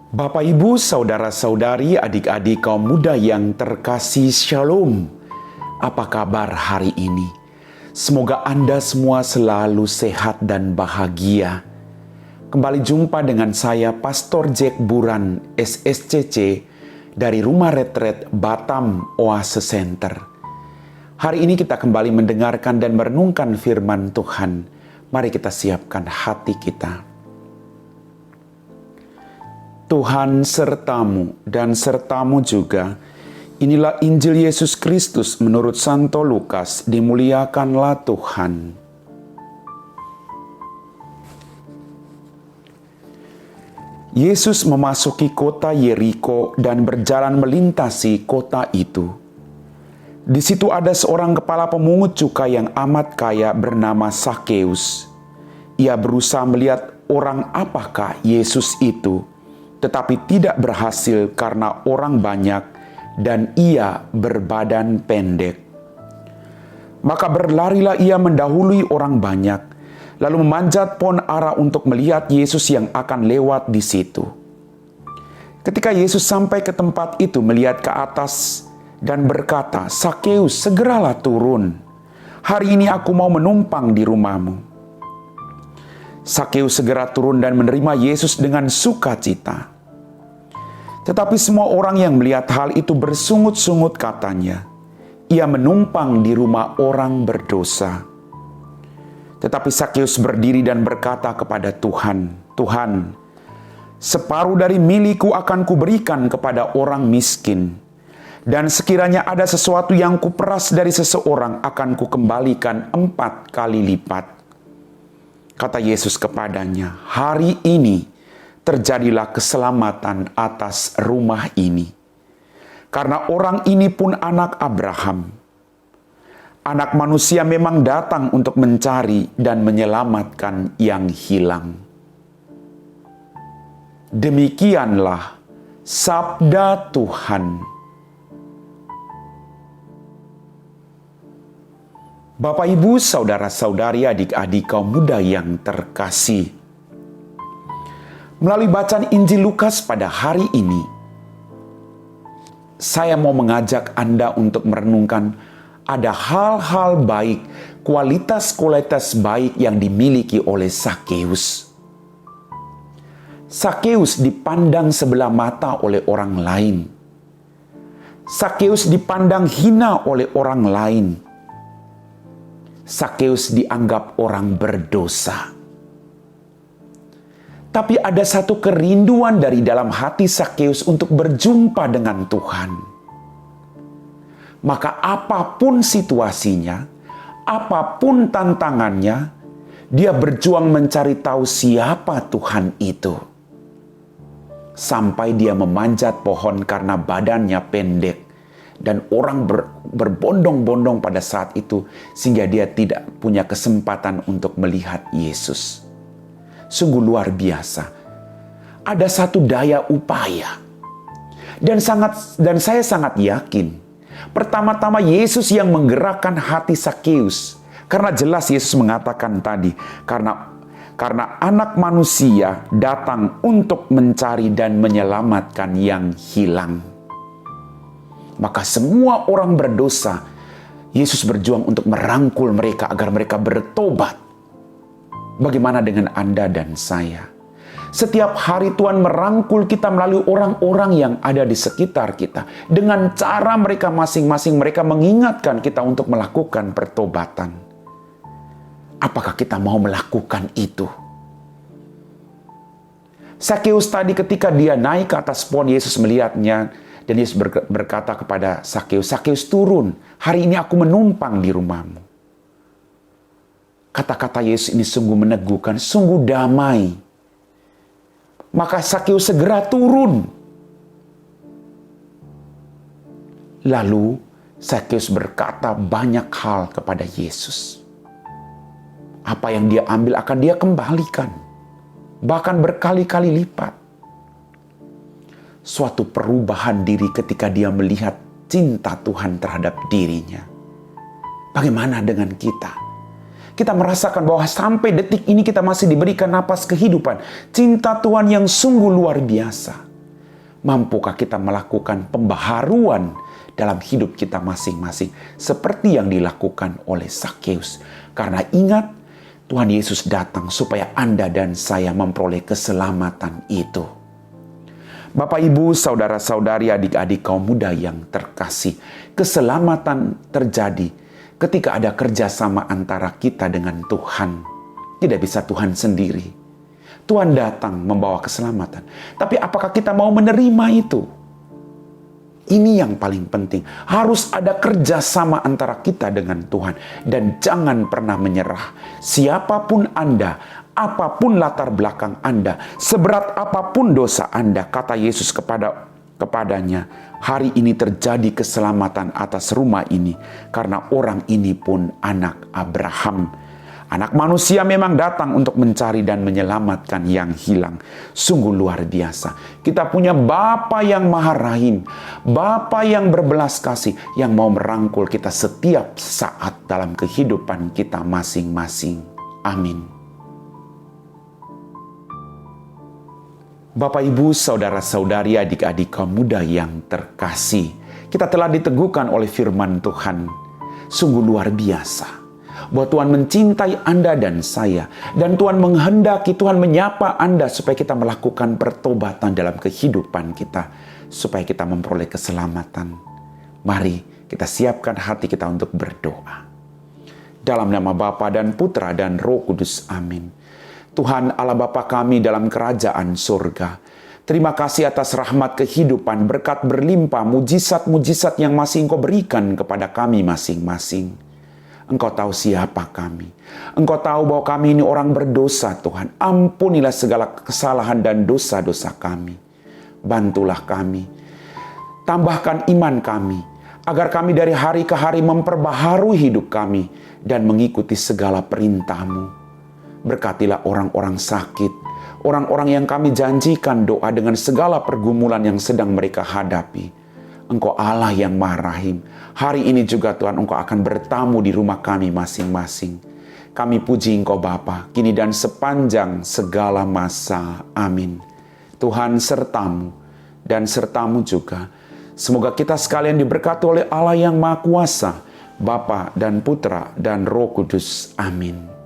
Bapak, Ibu, saudara-saudari, adik-adik kaum muda yang terkasih, Shalom. Apa kabar hari ini? Semoga Anda semua selalu sehat dan bahagia. Kembali jumpa dengan saya, Pastor Jack Buran, SSCC, dari Rumah Retret Batam Oase Center. Hari ini kita kembali mendengarkan dan merenungkan firman Tuhan. Mari kita siapkan hati kita. Tuhan sertamu dan sertamu juga. Inilah Injil Yesus Kristus menurut Santo Lukas. Dimuliakanlah Tuhan. Yesus memasuki kota Yeriko dan berjalan melintasi kota itu. Di situ ada seorang kepala pemungut cukai yang amat kaya bernama Sakeus. Ia berusaha melihat orang apakah Yesus itu, tetapi tidak berhasil karena orang banyak dan ia berbadan pendek. Maka berlarilah ia mendahului orang banyak, lalu memanjat pohon ara untuk melihat Yesus yang akan lewat di situ. Ketika Yesus sampai ke tempat itu, melihat ke atas dan berkata, "Sakeus, segeralah turun. Hari ini aku mau menumpang di rumahmu." Sakeus segera turun dan menerima Yesus dengan sukacita. Tetapi semua orang yang melihat hal itu bersungut-sungut katanya, "Ia menumpang di rumah orang berdosa." Tetapi Sakeus berdiri dan berkata kepada Tuhan, "Tuhan, separuh dari milikku akan kuberikan kepada orang miskin. Dan sekiranya ada sesuatu yang kuperas dari seseorang, akan kukembalikan 4 kali lipat." Kata Yesus kepadanya, "Hari ini terjadilah keselamatan atas rumah ini. Karena orang ini pun anak Abraham. Anak manusia memang datang untuk mencari dan menyelamatkan yang hilang." Demikianlah sabda Tuhan. Bapak, Ibu, saudara-saudari, adik-adik kaum muda yang terkasih. Melalui bacaan Injil Lukas pada hari ini, saya mau mengajak Anda untuk merenungkan ada hal-hal baik, kualitas-kualitas baik yang dimiliki oleh Sakeus. Sakeus dipandang sebelah mata oleh orang lain. Sakeus dipandang hina oleh orang lain. Sakeus dianggap orang berdosa. Tapi ada satu kerinduan dari dalam hati Sakeus untuk berjumpa dengan Tuhan. Maka apapun situasinya, apapun tantangannya, dia berjuang mencari tahu siapa Tuhan itu. Sampai dia memanjat pohon karena badannya pendek. Dan orang berbondong-bondong pada saat itu, sehingga dia tidak punya kesempatan untuk melihat Yesus. Sungguh luar biasa. Ada satu daya upaya. Dan saya sangat yakin, pertama-tama Yesus yang menggerakkan hati Sakeus. Karena jelas Yesus mengatakan tadi, karena anak manusia datang untuk mencari dan menyelamatkan yang hilang. Maka semua orang berdosa, Yesus berjuang untuk merangkul mereka agar mereka bertobat. Bagaimana dengan Anda dan saya? Setiap hari Tuhan merangkul kita melalui orang-orang yang ada di sekitar kita. Dengan cara mereka masing-masing, mereka mengingatkan kita untuk melakukan pertobatan. Apakah kita mau melakukan itu? Sakeus tadi ketika dia naik ke atas pohon, Yesus melihatnya. Dan Yesus berkata kepada Sakeus, "Sakeus, turun. Hari ini aku menumpang di rumahmu." Kata-kata Yesus ini sungguh meneguhkan, sungguh damai. Maka Sakeus segera turun. Lalu Sakeus berkata banyak hal kepada Yesus. Apa yang dia ambil akan dia kembalikan. Bahkan berkali-kali lipat. Suatu perubahan diri ketika dia melihat cinta Tuhan terhadap dirinya. Bagaimana dengan kita? Kita merasakan bahwa sampai detik ini kita masih diberikan napas kehidupan. Cinta Tuhan yang sungguh luar biasa. Mampukah kita melakukan pembaharuan dalam hidup kita masing-masing seperti yang dilakukan oleh Zakheus? Karena ingat, Tuhan Yesus datang supaya Anda dan saya memperoleh keselamatan itu. Bapak, Ibu, saudara-saudari, adik-adik kaum muda yang terkasih, keselamatan terjadi ketika ada kerjasama antara kita dengan Tuhan. Tidak bisa Tuhan sendiri. Tuhan datang membawa keselamatan. Tapi apakah kita mau menerima itu? Ini yang paling penting. Harus ada kerjasama antara kita dengan Tuhan. Dan jangan pernah menyerah. Siapapun Anda, apapun latar belakang Anda, seberat apapun dosa Anda, kata Yesus kepadanya, hari ini terjadi keselamatan atas rumah ini, karena orang ini pun anak Abraham. Anak manusia memang datang untuk mencari dan menyelamatkan yang hilang. Sungguh luar biasa. Kita punya Bapa yang Maha Rahim, Bapa yang berbelas kasih, yang mau merangkul kita setiap saat dalam kehidupan kita masing-masing. Amin. Bapak, Ibu, saudara-saudari, adik-adik kaum muda yang terkasih, kita telah diteguhkan oleh firman Tuhan. Sungguh luar biasa bahwa Tuhan mencintai Anda dan saya, dan Tuhan menghendaki, Tuhan menyapa Anda supaya kita melakukan pertobatan dalam kehidupan kita, supaya kita memperoleh keselamatan. Mari kita siapkan hati kita untuk berdoa. Dalam nama Bapa dan Putra dan Roh Kudus, amin. Tuhan Allah Bapa kami dalam kerajaan surga, terima kasih atas rahmat kehidupan, berkat berlimpah, mujizat-mujizat yang masih Engkau berikan kepada kami masing-masing. Engkau tahu siapa kami. Engkau tahu bahwa kami ini orang berdosa, Tuhan. Ampunilah segala kesalahan dan dosa-dosa kami. Bantulah kami. Tambahkan iman kami, agar kami dari hari ke hari memperbaharui hidup kami dan mengikuti segala perintah-Mu. Berkatilah orang-orang sakit, orang-orang yang kami janjikan doa dengan segala pergumulan yang sedang mereka hadapi. Engkau Allah yang Maha Rahim. Hari ini juga Tuhan, Engkau akan bertamu di rumah kami masing-masing. Kami puji Engkau Bapa, kini dan sepanjang segala masa. Amin. Tuhan sertamu dan sertamu juga. Semoga kita sekalian diberkati oleh Allah yang Maha Kuasa, Bapa dan Putra dan Roh Kudus. Amin.